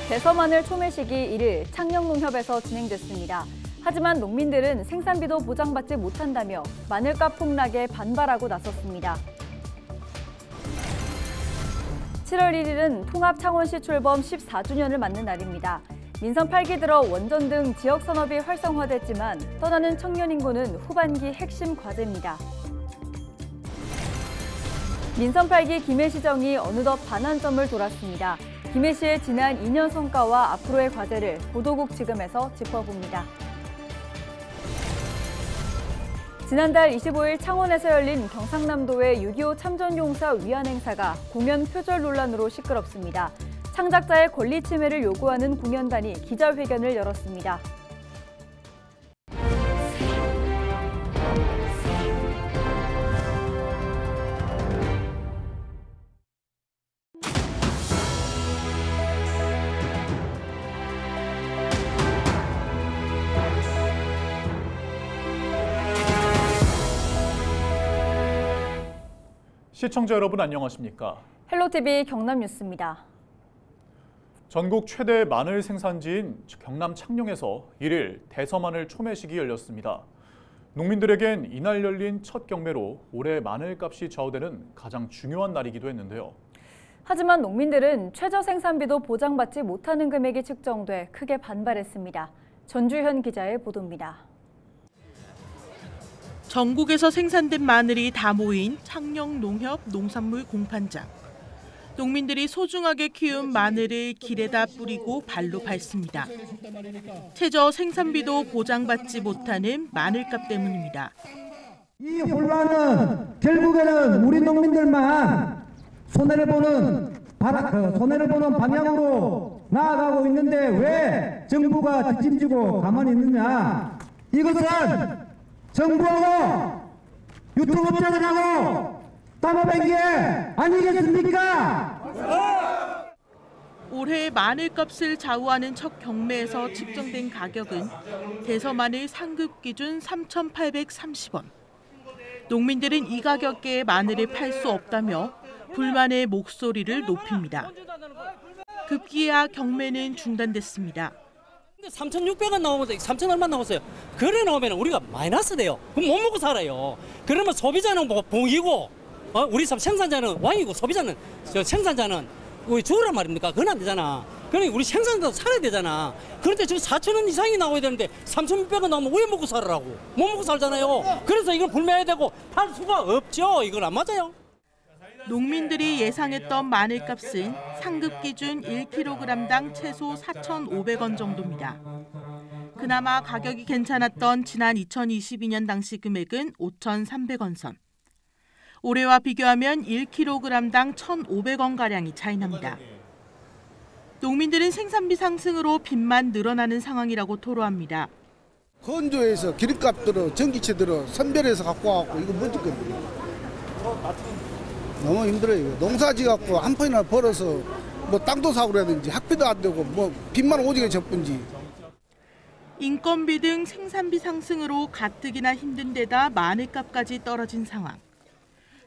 대서마늘 초매식이 1일 창녕농협에서 진행됐습니다. 하지만 농민들은 생산비도 보장받지 못한다며 마늘값 폭락에 반발하고 나섰습니다. 7월 1일은 통합 창원시 출범 14주년을 맞는 날입니다. 민선 8기 들어 원전 등 지역 산업이 활성화됐지만 떠나는 청년 인구는 후반기 핵심 과제입니다. 민선 8기 김해시정이 어느덧 반환점을 돌았습니다. 김해시의 지난 2년 성과와 앞으로의 과제를 보도국 지금에서 짚어봅니다. 지난달 25일 창원에서 열린 경상남도의 6.25 참전용사 위안 행사가 공연 표절 논란으로 시끄럽습니다. 창작자의 권리 침해를 요구하는 공연단이 기자회견을 열었습니다. 시청자 여러분 안녕하십니까? 헬로티비 경남뉴스입니다. 전국 최대 마늘 생산지인 경남 창녕에서 1일 대서마늘 초매식이 열렸습니다. 농민들에겐 이날 열린 첫 경매로 올해 마늘값이 좌우되는 가장 중요한 날이기도 했는데요. 하지만 농민들은 최저 생산비도 보장받지 못하는 금액이 측정돼 크게 반발했습니다. 전주현 기자의 보도입니다. 전국에서 생산된 마늘이 다 모인 창녕농협 농산물 공판장. 농민들이 소중하게 키운 마늘을 길에다 뿌리고 발로 밟습니다. 최저 생산비도 보장받지 못하는 마늘값 때문입니다. 이 혼란은 결국에는 우리 농민들만 손해를 보는 방향으로 나아가고 있는데 왜 정부가 뒷짐지고 가만히 있느냐. 이것은 정부하고 유통업자들하고 따라간 게 아니겠습니까? 올해 마늘값을 좌우하는 첫 경매에서 측정된 가격은 대서마늘 상급 기준 3,830원. 농민들은 이 가격대의 마늘을 팔 수 없다며 불만의 목소리를 높입니다. 급기야 경매는 중단됐습니다. 3,600원 나오면서 3,000 얼마 나왔어요. 그래 나오면 우리가 마이너스 돼요. 그럼 못 먹고 살아요. 그러면 소비자는 뭐 봉이고, 우리 생산자는 왕이고 소비자는 생산자는 우리 주우란 말입니까? 그건 안 되잖아. 그러니까 우리 생산자도 살아야 되잖아. 그런데 지금 4,000원 이상이 나와야 되는데 3,600원 나오면 왜 먹고 살으라고? 못 먹고 살잖아요. 그래서 이걸 불매해야 되고 팔 수가 없죠. 이건 안 맞아요. 농민들이 예상했던 마늘값은 상급 기준 1kg당 최소 4,500원 정도입니다. 그나마 가격이 괜찮았던 지난 2022년 당시 금액은 5,300원 선. 올해와 비교하면 1kg당 1,500원가량이 차이 납니다. 농민들은 생산비 상승으로 빚만 늘어나는 상황이라고 토로합니다. 건조해서 기름값 들어 전기세 들어 선별해서 갖고 와갖고 이거 뭔지 겁니다. 너무 힘들어요. 농사지 갖고 한 푼이나 벌어서 뭐 땅도 사고 그래야든지 학비도 안 되고 뭐 빚만 오지게 졌든지. 인건비 등 생산비 상승으로 가뜩이나 힘든 데다 마늘값까지 떨어진 상황.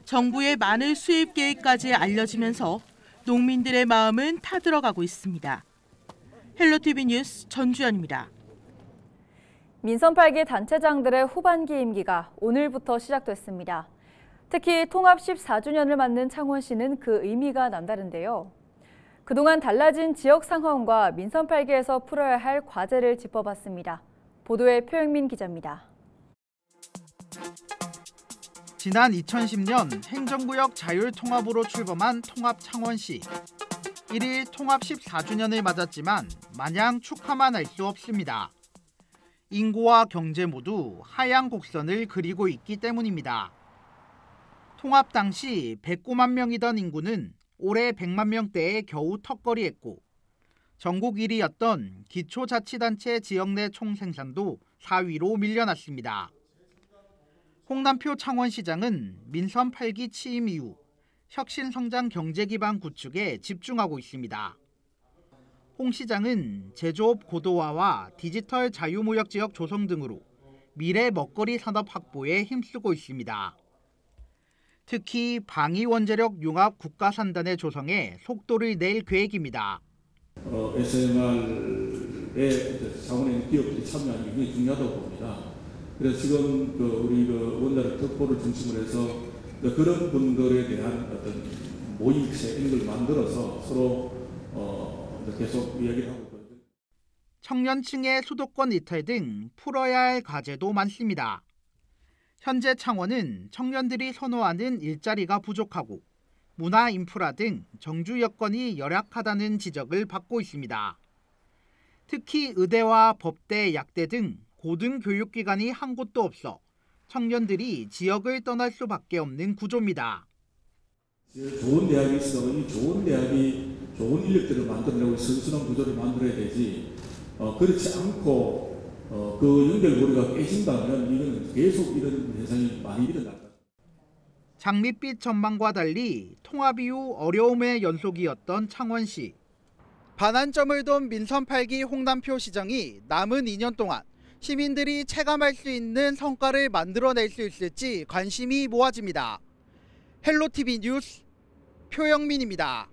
정부의 마늘 수입 계획까지 알려지면서 농민들의 마음은 타들어가고 있습니다. 헬로티비 뉴스 전주현입니다. 민선 8기 단체장들의 후반기 임기가 오늘부터 시작됐습니다. 특히 통합 14주년을 맞는 창원시는 그 의미가 남다른데요. 그동안 달라진 지역 상황과 민선 8기에서 풀어야 할 과제를 짚어봤습니다. 보도에 표영민 기자입니다. 지난 2010년 행정구역 자율통합으로 출범한 통합 창원시. 1일 통합 14주년을 맞았지만 마냥 축하만 할 수 없습니다. 인구와 경제 모두 하향 곡선을 그리고 있기 때문입니다. 통합 당시 109만 명이던 인구는 올해 100만 명대에 겨우 턱걸이했고 전국 1위였던 기초자치단체 지역 내 총생산도 4위로 밀려났습니다. 홍남표 창원시장은 민선 8기 취임 이후 혁신성장 경제기반 구축에 집중하고 있습니다. 홍 시장은 제조업 고도화와 디지털 자유무역지역 조성 등으로 미래 먹거리 산업 확보에 힘쓰고 있습니다. 특히 방위원자력 융합 국가산단의 조성에 속도를 낼 계획입니다. SMR에 자원의 기업들이 참여하는 게 굉장히 중요하다고 봅니다. 그래서 지금 우리 원자력 특보를 중심으로 해서 그런 분들에 대한 어떤 모임체 이런 걸 만들어서 서로 계속 이야기를 하고 있거든요. 청년층의 수도권 이탈 등 풀어야 할 과제도 많습니다. 현재 창원은 청년들이 선호하는 일자리가 부족하고 문화 인프라 등 정주 여건이 열악하다는 지적을 받고 있습니다. 특히 의대와 법대, 약대 등 고등교육기관이 한 곳도 없어 청년들이 지역을 떠날 수밖에 없는 구조입니다. 좋은 대학이 있어 이 좋은 대학이 좋은 인력들을 만들어내고 선순환 구조를 만들어야 되지 그렇지 않고 그 연결고리가 깨진다면 이건 계속 이런 현상이 많이 일어날 겁니다. 장밋빛 전망과 달리 통합 이후 어려움의 연속이었던 창원시. 반환점을 둔 민선 8기 홍남표 시장이 남은 2년 동안 시민들이 체감할 수 있는 성과를 만들어낼 수 있을지 관심이 모아집니다. 헬로티비 뉴스 표영민입니다.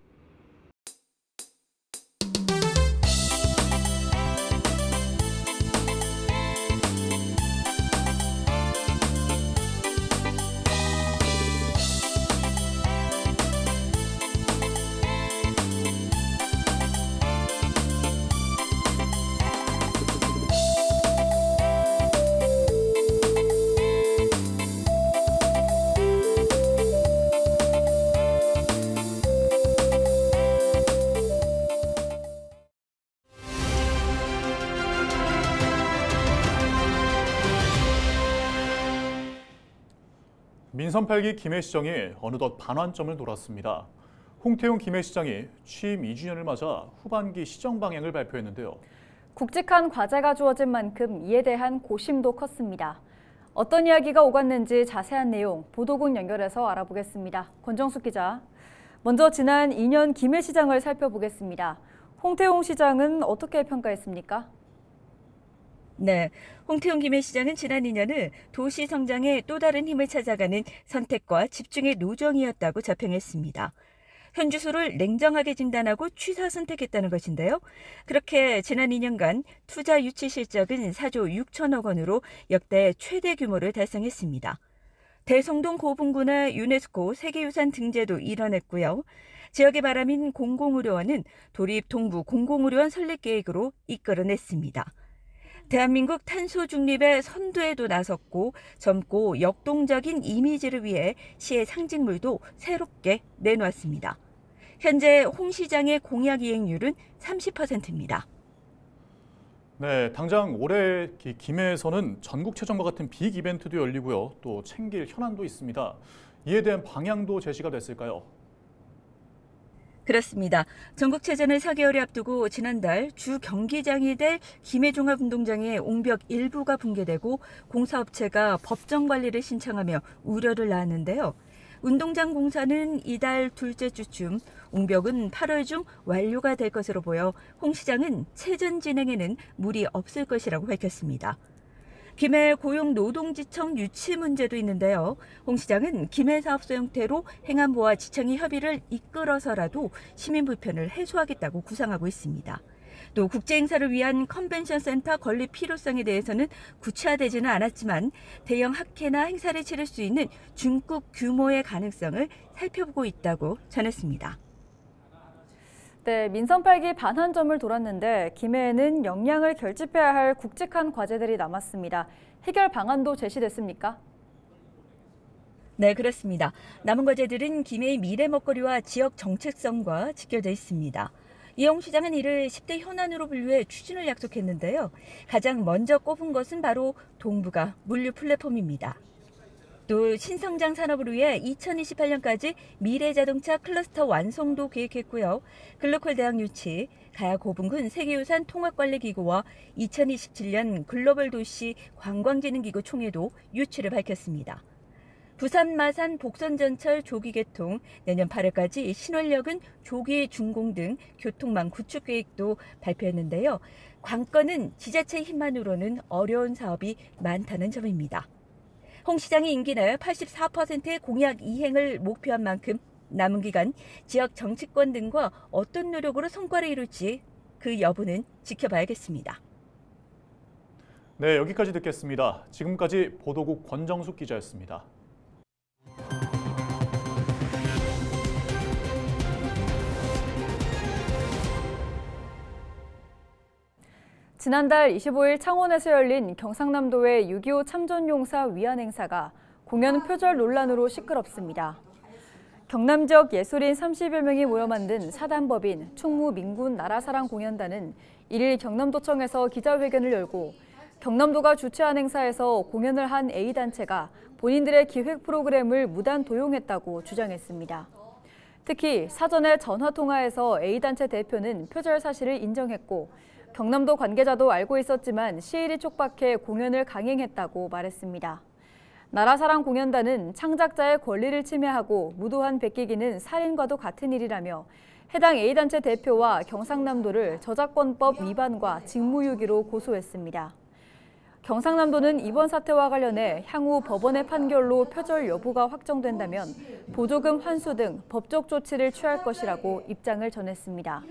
민선 8기 김해 시장이 어느덧 반환점을 돌았습니다. 홍태용 김해 시장이 취임 2주년을 맞아 후반기 시정 방향을 발표했는데요. 굵직한 과제가 주어진 만큼 이에 대한 고심도 컸습니다. 어떤 이야기가 오갔는지 자세한 내용 보도국 연결해서 알아보겠습니다. 권정숙 기자. 먼저 지난 2년 김해 시장을 살펴보겠습니다. 홍태용 시장은 어떻게 평가했습니까? 네, 홍태용 김해 시장은 지난 2년을 도시 성장에 또 다른 힘을 찾아가는 선택과 집중의 노정이었다고 자평했습니다. 현주소를 냉정하게 진단하고 취사 선택했다는 것인데요. 그렇게 지난 2년간 투자 유치 실적은 4조 6천억 원으로 역대 최대 규모를 달성했습니다. 대성동 고분군의 유네스코 세계유산 등재도 이뤄냈고요. 지역의 바람인 공공의료원은 도립 동부 공공의료원 설립 계획으로 이끌어냈습니다. 대한민국 탄소 중립의 선두에도 나섰고 젊고 역동적인 이미지를 위해 시의 상징물도 새롭게 내놓았습니다. 현재 홍 시장의 공약 이행률은 30%입니다. 네, 당장 올해 김해에서는 전국체전과 같은 빅 이벤트도 열리고요. 또 챙길 현안도 있습니다. 이에 대한 방향도 제시가 됐을까요? 그렇습니다. 전국체전을 4개월에 앞두고 지난달 주 경기장이 될 김해종합운동장의 옹벽 일부가 붕괴되고 공사업체가 법정 관리를 신청하며 우려를 낳았는데요. 운동장 공사는 이달 둘째 주쯤, 옹벽은 8월 중 완료가 될 것으로 보여 홍 시장은 체전 진행에는 무리 없을 것이라고 밝혔습니다. 김해 고용노동지청 유치 문제도 있는데요. 홍 시장은 김해 사업소 형태로 행안부와 지청이 협의를 이끌어서라도 시민 불편을 해소하겠다고 구상하고 있습니다. 또 국제행사를 위한 컨벤션 센터 건립 필요성에 대해서는 구체화되지는 않았지만 대형 학회나 행사를 치를 수 있는 중급 규모의 가능성을 살펴보고 있다고 전했습니다. 네, 민선 8기 반환점을 돌았는데 김해에는 역량을 결집해야 할 굵직한 과제들이 남았습니다. 해결 방안도 제시됐습니까? 네, 그렇습니다. 남은 과제들은 김해의 미래 먹거리와 지역 정체성과 직결되어 있습니다. 이홍 시장은 이를 10대 현안으로 분류해 추진을 약속했는데요. 가장 먼저 꼽은 것은 바로 동부가 물류 플랫폼입니다. 또 신성장 산업을 위해 2028년까지 미래자동차 클러스터 완성도 계획했고요. 글로컬 대학 유치, 가야 고분군 세계유산 통합관리기구와 2027년 글로벌 도시 관광진흥기구 총회도 유치를 밝혔습니다. 부산 마산 복선전철 조기 개통, 내년 8월까지 신월역은 조기 준공 등 교통망 구축 계획도 발표했는데요. 관건은 지자체 힘만으로는 어려운 사업이 많다는 점입니다. 홍 시장의 임기 내 84%의 공약 이행을 목표한 만큼 남은 기간 지역 정치권 등과 어떤 노력으로 성과를 이룰지 그 여부는 지켜봐야겠습니다. 네, 여기까지 듣겠습니다. 지금까지 보도국 권정숙 기자였습니다. 지난달 25일 창원에서 열린 경상남도의 6.25 참전용사 위안 행사가 공연 표절 논란으로 시끄럽습니다. 경남 지역 예술인 30여 명이 모여 만든 사단법인 충무민군 나라사랑 공연단은 1일 경남도청에서 기자회견을 열고 경남도가 주최한 행사에서 공연을 한 A단체가 본인들의 기획 프로그램을 무단 도용했다고 주장했습니다. 특히 사전에 전화통화에서 A단체 대표는 표절 사실을 인정했고 경남도 관계자도 알고 있었지만 시일이 촉박해 공연을 강행했다고 말했습니다. 나라사랑 공연단은 창작자의 권리를 침해하고 무도한 베끼기는 살인과도 같은 일이라며 해당 A단체 대표와 경상남도를 저작권법 위반과 직무유기로 고소했습니다. 경상남도는 이번 사태와 관련해 향후 법원의 판결로 표절 여부가 확정된다면 보조금 환수 등 법적 조치를 취할 것이라고 입장을 전했습니다.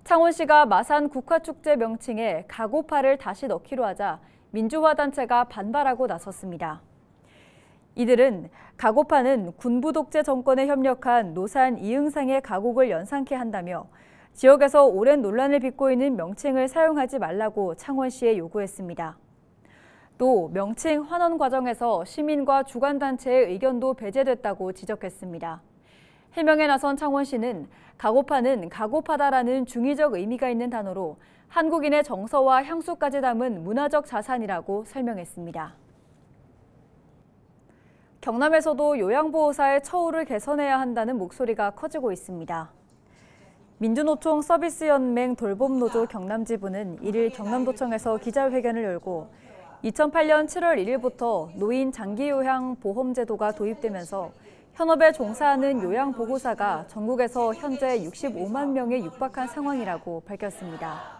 창원시가 마산 국화축제 명칭에 가고파를 다시 넣기로 하자 민주화단체가 반발하고 나섰습니다. 이들은 가고파는 군부 독재 정권에 협력한 노산 이응상의 가곡을 연상케 한다며 지역에서 오랜 논란을 빚고 있는 명칭을 사용하지 말라고 창원시에 요구했습니다. 또 명칭 환원 과정에서 시민과 주관단체의 의견도 배제됐다고 지적했습니다. 해명에 나선 창원시는 가고파는 가고파다라는 중의적 의미가 있는 단어로 한국인의 정서와 향수까지 담은 문화적 자산이라고 설명했습니다. 경남에서도 요양보호사의 처우를 개선해야 한다는 목소리가 커지고 있습니다. 민주노총 서비스연맹 돌봄노조 경남지부는 1일 경남도청에서 기자회견을 열고 2008년 7월 1일부터 노인 장기요양 보험제도가 도입되면서 현업에 종사하는 요양보호사가 전국에서 현재 65만 명에 육박한 상황이라고 밝혔습니다.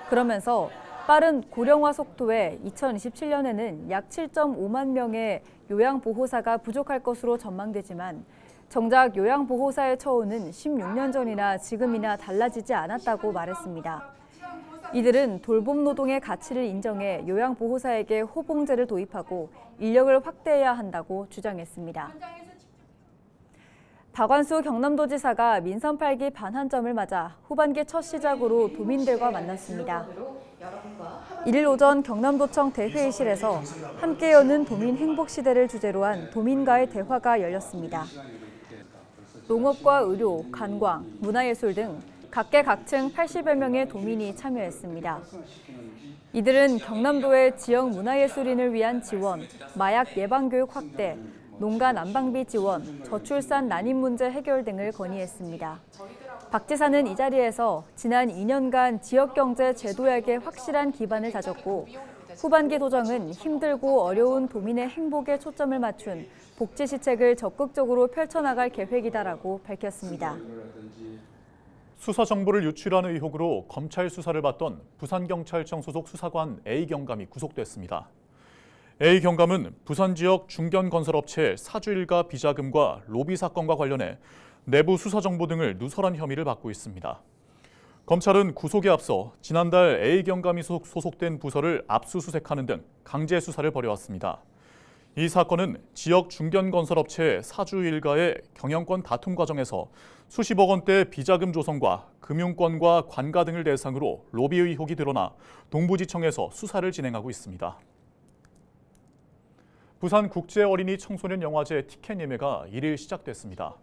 그러면서 빠른 고령화 속도에 2027년에는 약 7.5만 명의 요양보호사가 부족할 것으로 전망되지만 정작 요양보호사의 처우는 16년 전이나 지금이나 달라지지 않았다고 말했습니다. 이들은 돌봄노동의 가치를 인정해 요양보호사에게 호봉제를 도입하고 인력을 확대해야 한다고 주장했습니다. 박완수 경남도지사가 민선 8기 반환점을 맞아 후반기 첫 시작으로 도민들과 만났습니다. 1일 오전 경남도청 대회의실에서 함께 여는 도민 행복시대를 주제로 한 도민과의 대화가 열렸습니다. 농업과 의료, 관광, 문화예술 등 각계각층 80여 명의 도민이 참여했습니다. 이들은 경남도의 지역 문화예술인을 위한 지원, 마약 예방교육 확대, 농가 난방비 지원, 저출산 난임 문제 해결 등을 건의했습니다. 박 지사는 이 자리에서 지난 2년간 지역경제 제도약의 확실한 기반을 다졌고 후반기 도정은 힘들고 어려운 도민의 행복에 초점을 맞춘 복지 시책을 적극적으로 펼쳐나갈 계획이다라고 밝혔습니다. 수사 정보를 유출한 의혹으로 검찰 수사를 받던 부산경찰청 소속 수사관 A 경감이 구속됐습니다. A 경감은 부산 지역 중견건설업체 사주 일가 비자금과 로비 사건과 관련해 내부 수사 정보 등을 누설한 혐의를 받고 있습니다. 검찰은 구속에 앞서 지난달 A 경감이 소속된 부서를 압수수색하는 등 강제 수사를 벌여왔습니다. 이 사건은 지역 중견건설업체 사주 일가의 경영권 다툼 과정에서 수십억 원대 비자금 조성과 금융권과 관가 등을 대상으로 로비 의혹이 드러나 동부지청에서 수사를 진행하고 있습니다. 부산국제어린이 청소년 영화제 티켓 예매가 1일 시작됐습니다.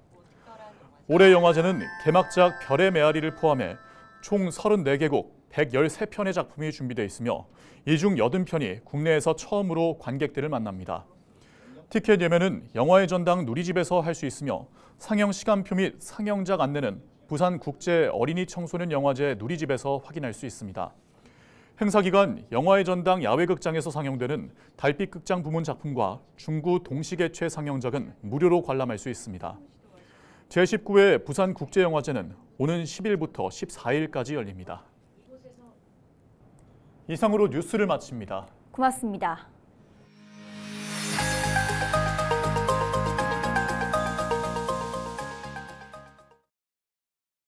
올해 영화제는 개막작 별의 메아리를 포함해 총 34개국 113편의 작품이 준비되어 있으며 이 중 80편이 국내에서 처음으로 관객들을 만납니다. 티켓 예매는 영화의 전당 누리집에서 할 수 있으며 상영 시간표 및 상영작 안내는 부산국제어린이 청소년 영화제 누리집에서 확인할 수 있습니다. 행사 기간 영화의 전당 야외극장에서 상영되는 달빛극장 부문 작품과 중구 동시개최 상영작은 무료로 관람할 수 있습니다. 제19회 부산국제영화제는 오는 10일부터 14일까지 열립니다. 이상으로 뉴스를 마칩니다. 고맙습니다.